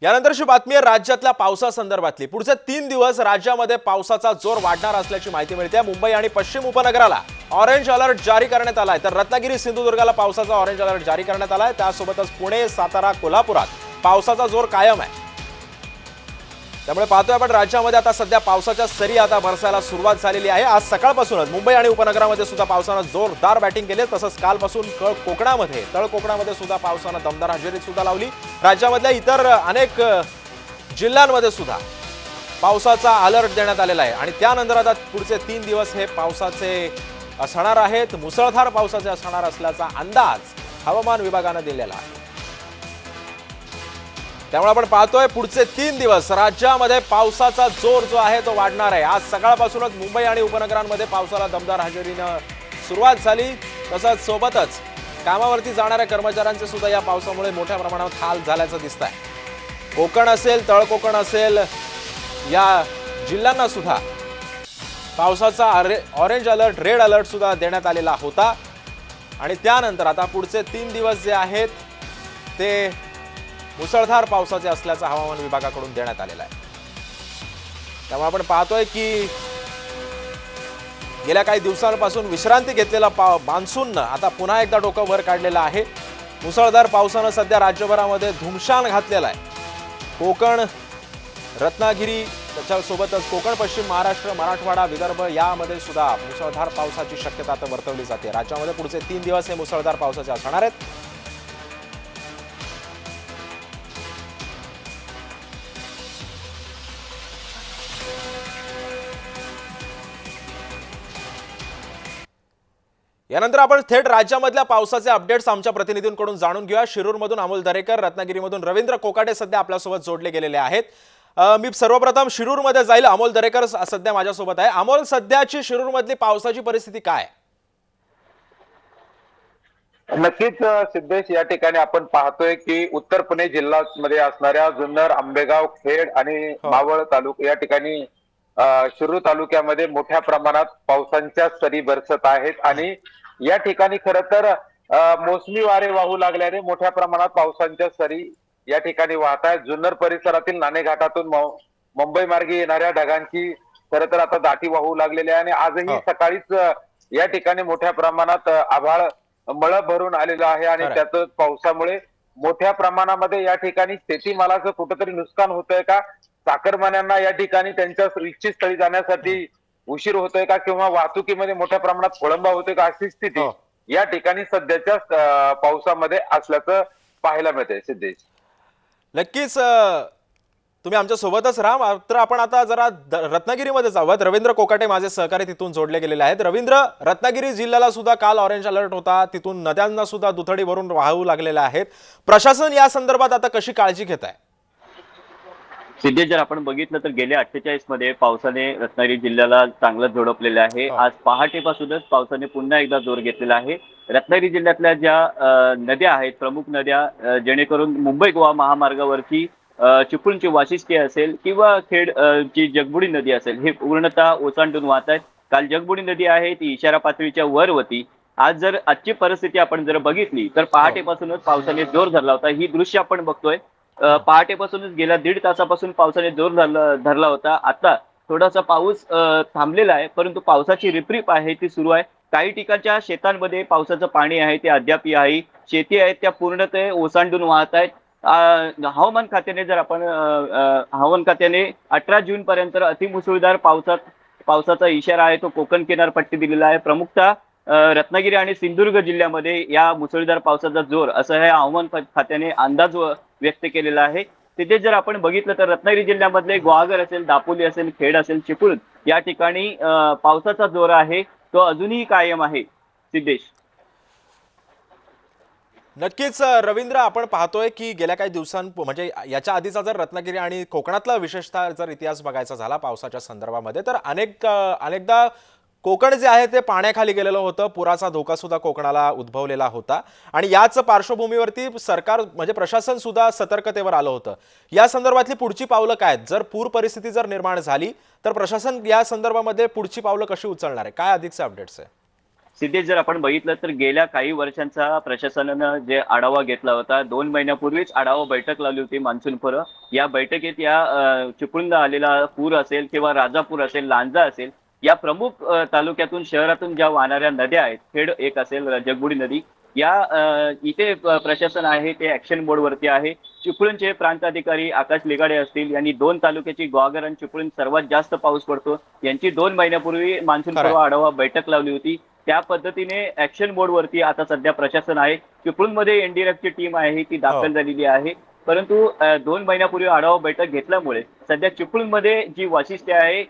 यानंतरची बातमी आहे राज्यातल्या पावसासंदर्भातली। पुढचे 3 दिवस राज्यामध्ये पावसाचा जोर वाढणार असल्याची माहिती मिळते। मुंबई आणि पश्चिम उपनगराला ऑरेंज अलर्ट जारी करण्यात आलाय, तर रत्नागिरी सिंधुदुर्गला पावसाचा ऑरेंज अलर्ट जारी करण्यात आलाय। त्यासोबतच पुणे, सातारा, कोल्हापुरात पावसाचा जोर कायम आहे। त्यामुळे पाहतोय आपण राज्यामध्ये आता सध्या पावसाच्या सरी आता बरसायला सुरुवात झालेली आहे। आज सकाळपासूनच मुंबई आणि उपनगरामध्ये सुद्धा पावसाने जोरदार बॅटिंग केली। तसंच कालपासून कोकणामध्ये तळ कोकणामध्ये सुद्धा पावसाने दमदार हजेरी सुद्धा लावली। राज्यामधल्या इतर अनेक जिल्ह्यांमध्ये सुद्धा पावसाचा अलर्ट देण्यात आलेला आहे आणि त्यानंतर आता पुढचे 3 दिवस हे पावसाचे असणार आहेत। मुसळधार पावसाचे असणार असल्याचा अंदाज हवामान विभागाने दिलेला आहे। त्यामुळे आपण पाहतोय पुढचे 3 दिवस राज्यामध्ये पावसाचा जोर जो आहे तो वाढणार आहे। आज सकाळपासूनच मुंबई आणि उपनगरांमध्ये पावसाला दमदार हजेरीने सुरुवात झाली। तसंच सोबतच कामावरती जाणाऱ्या कर्मचाऱ्यांचे सुद्धा या पावसामुळे मोठ्या प्रमाणात हाल झाल्याचं दिसतंय। कोकण असेल, तळ कोकण असेल, या जिल्ह्यांना सुद्धा पावसाचा ऑरेंज अलर्ट, रेड अलर्ट सुद्धा देण्यात आलेला होता आणि त्यानंतर आता पुढचे 3 दिवस जे आहेत ते मुसळधार पावसाचे असल्याचं हवामान विभागाकडून देण्यात आलेलं आहे। त्यामुळे आपण पाहतोय की गेल्या काही दिवसांपासून विश्रांती घेतलेला मान्सूननं आता पुन्हा एकदा डोकं वर काढलेलं आहे। मुसळधार पावसानं सध्या राज्यभरामध्ये धुमशान घातलेला आहे। कोकण, रत्नागिरी, त्याच्यासोबतच कोकण, पश्चिम महाराष्ट्र, मराठवाडा, विदर्भ यामध्ये सुद्धा मुसळधार पावसाची शक्यता आता वर्तवली जाते। राज्यामध्ये पुढचे 3 दिवस हे मुसळधार पावसाचे असणार आहेत। यानंतर आपण थेट राज्यामधल्या पावसाचे अपडेट्स आमच्या प्रतिनिधींकडून जाणून घेऊया। शिरूरमधून अमोल दरेकर, रत्नागिरीमधून रवींद्र कोकाटे सध्या आपल्यासोबत जोडले गेलेले आहेत। मी सर्वप्रथम शिरूरमध्ये जाईल। अमोल दरेकर सध्या माझ्यासोबत आहे। अमोल, सध्याची शिरूरमधली पावसाची परिस्थिती काय? नक्कीच सिद्धेश, या ठिकाणी आपण पाहतोय की उत्तर पुणे जिल्ह्यामध्ये असणाऱ्या जुन्नर, आंबेगाव, खेड आणि मावळ तालुका या ठिकाणी शिरूर तालुक्यामध्ये मोठ्या प्रमाणात पावसाच्या सरी बरसत आहेत आणि या ठिकाणी खरं तर मोसमी वारे वाहू लागल्याने मोठ्या प्रमाणात पावसाच्या सरी या ठिकाणी वाहत आहेत। जुन्नर परिसरातील नाणे घाटातून मुंबई मार्गे येणाऱ्या ढगांची खरं तर आता दाटी वाहू लागलेली आहे आणि आजही सकाळीच या ठिकाणी मोठ्या प्रमाणात आभाळ मळ भरून आलेलं आहे आणि त्याच पावसामुळे मोठ्या प्रमाणामध्ये या ठिकाणी शेतीमालाचं कुठेतरी नुकसान होतंय का, चाकरमान्यांना या ठिकाणी त्यांच्या इच्छित स्थळी जाण्यासाठी उशीर होतोय का किंवा वाहतुकीमध्ये मोठ्या प्रमाणात खोळंबा होतोय का, अशी स्थिती या ठिकाणी सध्याच्या पावसामध्ये असल्याचं पाहायला मिळतंय। सिद्धेश, नक्कीच तुम्ही आमच्या सोबतच राहा। मात्र आपण आता जरा रत्नागिरीमध्ये जाऊयात। रवींद्र कोकाटे माझे सहकारी तिथून जोडले गेलेले आहेत। रवींद्र, रत्नागिरी जिल्ह्याला सुद्धा काल ऑरेंज अलर्ट होता, तिथून नद्यांना सुद्धा दुथडी भरून वाहू लागलेल्या आहेत। प्रशासन या संदर्भात आता कशी काळजी घेत आहे? सिद्धेश, जर आपण बघितलं तर गेल्या 48 मध्ये पावसाने रत्नागिरी जिल्ह्याला चांगलं झोडपलेलं आहे। आज पहाटेपासूनच पावसाने पुन्हा एकदा जोर घेतलेला आहे। रत्नागिरी जिल्ह्यातल्या ज्या नद्या आहेत, प्रमुख नद्या, जेणेकरून मुंबई गोवा महामार्गावरची चिपळूणची वाशिष्ठी असेल किंवा खेड ची जगबुडी नदी असेल, हे पूर्णतः ओसांडून वाहत आहेत। काल जगबुडी नदी आहे ती इशारा पातळीच्या वर होती। आज जर आजची परिस्थिती आपण जर बघितली तर पहाटेपासूनच पावसाने जोर धरला होता। ही दृश्य आपण बघतोय। पहाटेपासूनच गेल्या 1.5 तासापासून पावसाने जोर धरला होता। आता थोडासा पाऊस थांबलेला आहे, परंतु पावसाची रिपरिप आहे ती सुरू आहे। काही ठिकाणच्या शेतांमध्ये पावसाचं पाणी आहे ते अद्याप आहे। शेती आहेत त्या पूर्णतः ओसांडून वाहत आहेत। हवामान खात्याने जर आपण हवामान खात्याने 18 जून पर्यंत अतिमुसळधार पावसाचा इशारा आहे तो कोकण किनारपट्टी दिलेला आहे। प्रमुखतः रत्नागिरी आणि सिंधुदुर्ग जिल्ह्यामध्ये या मुसळधार पावसाचा जोर असं हे हवामान खात्याने अंदाज व्यक्त केलेला आहे। तिथे जर आपण बघितलं तर रत्नागिरी जिल्ह्यामधले गुहागर असेल, दापोली असेल, खेड असेल, चिपळूण या ठिकाणी पावसाचा जोर आहे तो अजूनही कायम आहे। सिद्धेश, नक्कीच रवींद्र, आपण पाहतोय की गेल्या काही म्हणजे याच्या आधीचा जर रत्नागिरी आणि कोकणातला विशेषतः जर इतिहास बघायचा झाला पावसाच्या संदर्भामध्ये तर अनेकदा कोकण जे आहे ते पाण्याखाली गेलेलं होतं। पुराचा धोका सुद्धा कोकणाला उद्भवलेला होता आणि याच पार्श्वभूमीवरती सरकार म्हणजे प्रशासन सुद्धा सतर्कतेवर आलं होतं। या संदर्भातली पुढची पावलं काय? जर पूर परिस्थिती जर निर्माण झाली तर प्रशासन या संदर्भामध्ये पुढची पावलं कशी उचलणार आहे? काय अधिकचे अपडेट्स आहे? सिद्धेश, जर आपण बघितलं तर गेल्या काही वर्षांचा प्रशासनानं जे आढावा घेतला होता, 2 महिन्यापूर्वीच आढावा बैठक लावली होती मान्सूनपूर्व. या बैठकीत या चिपळूणला आलेला पूर असेल किंवा राजापूर असेल, लांजा असेल, या प्रमुख तालुक्यातून शहरातून ज्या वाहणाऱ्या नद्या आहेत, खेड एक असेल, जगबुडी नदी, या इथे प्रशासन आहे ते ऍक्शन मोडवरती आहे. चिपळूणचे प्रांताधिकारी आकाश लिगाडे असतील, यांनी 2 तालुक्याची ग्वागर आणि चिपळूण सर्वात जास्त पाऊस पडतो यांची 2 महिन्यापूर्वी मान्सून पूर्व आढावा बैठक लावली होती. त्या पद्धतीने ऍक्शन मोडवरती आता सध्या प्रशासन आहे. चिपळूणमध्ये एनडीआरएफची टीम आहे ती दाखल झालेली आहे. परंतु 2 महिन्यापूर्वी आढावा बैठक घेतल्यामुळे सध्या चिपळूणमध्ये जी वैशिष्ट्य आहे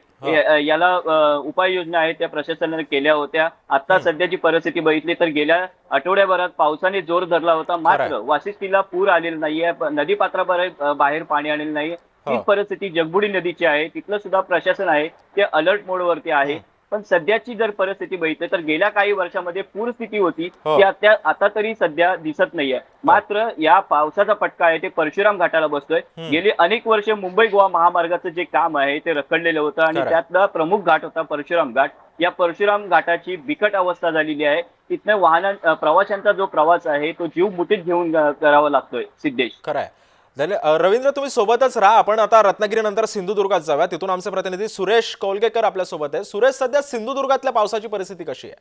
याला उपाययोजना आहेत त्या प्रशासनाने केल्या होत्या. आता सध्याची परिस्थिती बघितली तर गेल्या आठवड्याभरात पावसाने जोर धरला होता, मात्र वाशिष्ठीला पूर आलेला नाहीये, नदी बाहेर पाणी आलेलं नाहीये. तीच परिस्थिती जगबुडी नदीची आहे. तिथलं सुद्धा प्रशासन आहे ते अलर्ट मोडवरती आहे. पण सध्याची जर परिस्थिती बघितली तर गेल्या काही वर्षामध्ये पूरस्थिती होती ती आता तरी सध्या दिसत नाहीये. मात्र या पावसाचा फटका आहे ते परशुराम घाटाला बसतोय. गेली अनेक वर्षे मुंबई गोवा महामार्गाचं जे काम आहे ते रखडलेलं होतं आणि त्यातला प्रमुख घाट होता परशुराम घाट. या परशुराम घाटाची बिकट अवस्था झालेली आहे. तिथनं प्रवाशांचा जो प्रवास आहे तो जीव मुठीत घेऊन करावा लागतोय. सिद्धेश, खरंय. रवींद्र, तुम्ही सोबतच राहा. आपण आता रत्नागिरीनंतर सिंधुदुर्गात जाऊया. तिथून आमचे प्रतिनिधी सुरेश कोलगेकर आपल्या सोबत आहे. सुरेश, सध्या सिंधुदुर्गातल्या पावसाची परिस्थिती कशी आहे?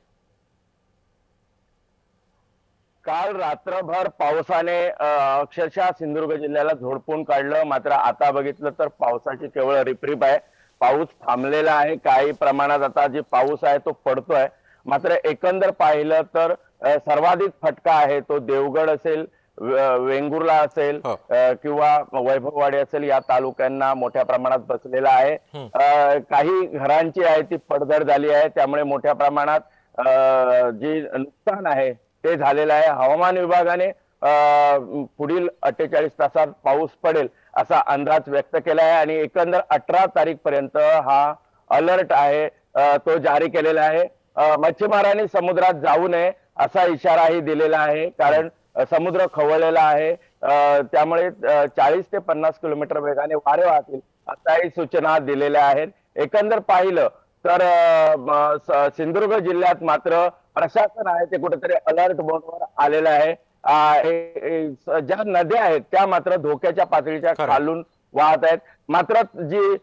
काल रात्रभर पावसाने अक्षरशः सिंधुदुर्ग जिल्ह्याला झोडपून काढलं. मात्र आता बघितलं तर पावसाची केवळ रिपरिप आहे. पाऊस थांबलेला आहे. काही प्रमाणात आता जे पाऊस आहे तो पडतोय. मात्र एकंदर पाहिलं तर सर्वाधिक फटका आहे तो देवगड असेल, वेंगुर्ला असेल किंवा वैभववाडी असेल, या तालुक्यांना मोठ्या प्रमाणात बसलेला आहे. काही घरांची आहे ती पडझड झाली आहे. त्यामुळे मोठ्या प्रमाणात जे नुकसान आहे ते झालेलं आहे. हवामान विभागाने पुढील 48 तासात पाऊस पडेल असा अंदाज व्यक्त केला आहे आणि एकंदर 18 तारीख पर्यंत हा अलर्ट आहे तो जारी केलेला आहे. मच्छीमारांनी समुद्रात जाऊ नये असा इशाराही दिलेला आहे, कारण समुद्र खवळलेला आहे. त्यामुळे 40 ते 50 किलोमीटर वेगाने वारे वाहतील अशाही सूचना दिलेल्या आहेत. एकंदर पाहिलं तर सिंधुदुर्ग जिल्ह्यात मात्र प्रशासन आहे ते कुठेतरी अलर्ट मोडवर आलेलं आहे. ज्या नद्या आहेत त्या मात्र धोक्याच्या पातळीच्या खालून वाहत आहेत. मात्र जी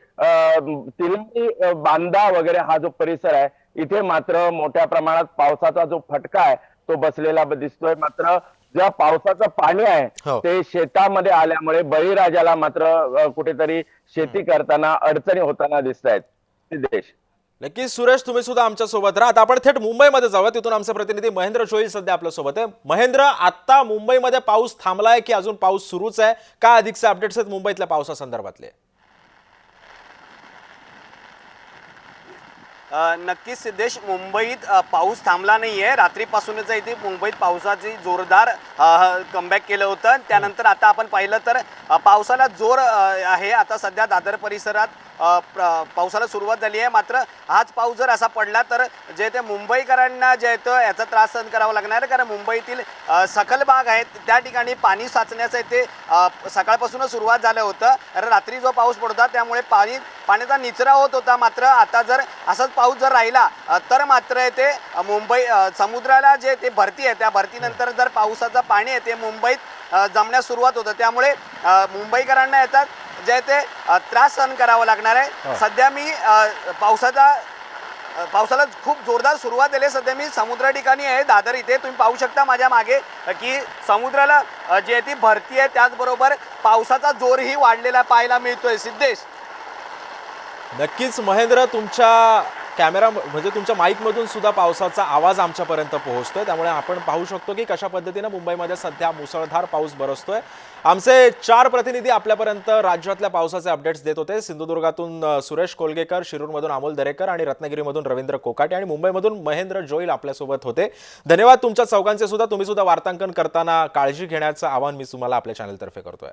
तिलारी बांधा वगैरे हा जो परिसर आहे इथे मात्र मोठ्या प्रमाणात पावसाचा जो फटका आहे तो बसलेला दिसतोय. मात्र ज्या पावसाचं पाणी आहे ते शेतामध्ये आल्यामुळे बळीराजाला मात्र कुठेतरी शेती करताना अडचणी होताना दिसत आहेत. सिद्धेश, नक्कीच. सुरेश, तुम्ही सुद्धा आमच्या सोबत राहा. आता आपण थेट मुंबईमध्ये जाऊया. तिथून आमचे प्रतिनिधी महेंद्र जोईल सध्या आपल्या सोबत आहे. महेंद्र, आता मुंबईमध्ये पाऊस थांबलाय की अजून पाऊस सुरूच आहे? काय अधिकचे अपडेट्स आहेत मुंबईतल्या पावसासंदर्भातले? नक्कीच सिद्धेश, मुंबईत पाऊस थांबला नाहीये. रात्रीपासूनच इथे मुंबईत पावसाची जोरदार कमबॅक केलं होतं. त्यानंतर आता आपण पाहिलं तर पावसाला जोर आहे. आता सध्या दादर परिसरात पावसाला सुरुवात झाली आहे. मात्र हाच पाऊस जर असा पडला तर जे ते मुंबईकरांना जे येतं याचा त्रास सहन करावा लागणार आहे, कारण मुंबईतील सखल भाग आहेत त्या ठिकाणी पाणी साचण्याचं इथे सकाळपासूनच सुरुवात झालं होतं. रात्री जो पाऊस पडता त्यामुळे पाण्याचा निचरा होत होता. मात्र आता जर असाच पाऊस जर राहिला तर मात्र ते मुंबई समुद्राला जे ते भरती आहे त्या भरतीनंतर जर पावसाचं पाणी आहे ते मुंबईत जमण्यास सुरुवात होतं. त्यामुळे मुंबईकरांना याचा जे ते त्रास सहन करावा लागणार आहे. सध्या मी पावसाला खूप जोरदार सुरुवात झाली. सध्या मी समुद्र ठिकाणी आहे दादर इथे. तुम्ही पाहू शकता माझ्या मागे की समुद्राला जे ती भरती आहे त्याचबरोबर पावसाचा जोरही वाढलेला पाहायला मिळतोय. सिद्धेश, नक्कीच महेंद्र, तुमच्या कॅमेरा म्हणजे तुमच्या माईकमधून सुद्धा पावसाचा आवाज आमच्यापर्यंत पोहोचतोय. त्यामुळे आपण पाहू शकतो की कशा पद्धतीने मुंबईमध्ये सध्या मुसळधार पाऊस बरसतोय. आमचे 4 प्रतिनिधी आपल्यापर्यंत राज्यातल्या पावसाचे अपडेट्स देत होते. सिंधुदुर्गातून सुरेश कोलगेकर, शिरूरमधून अमोल दरेकर आणि रत्नागिरीमधून रवींद्र कोकाटे आणि मुंबईमधून महेंद्र जोईल आपल्यासोबत होते. धन्यवाद तुमच्या चौघांचे सुद्धा. तुम्ही सुद्धा वार्तांकन करताना काळजी घेण्याचं आवाहन मी तुम्हाला आपल्या चॅनलतर्फे करतोय.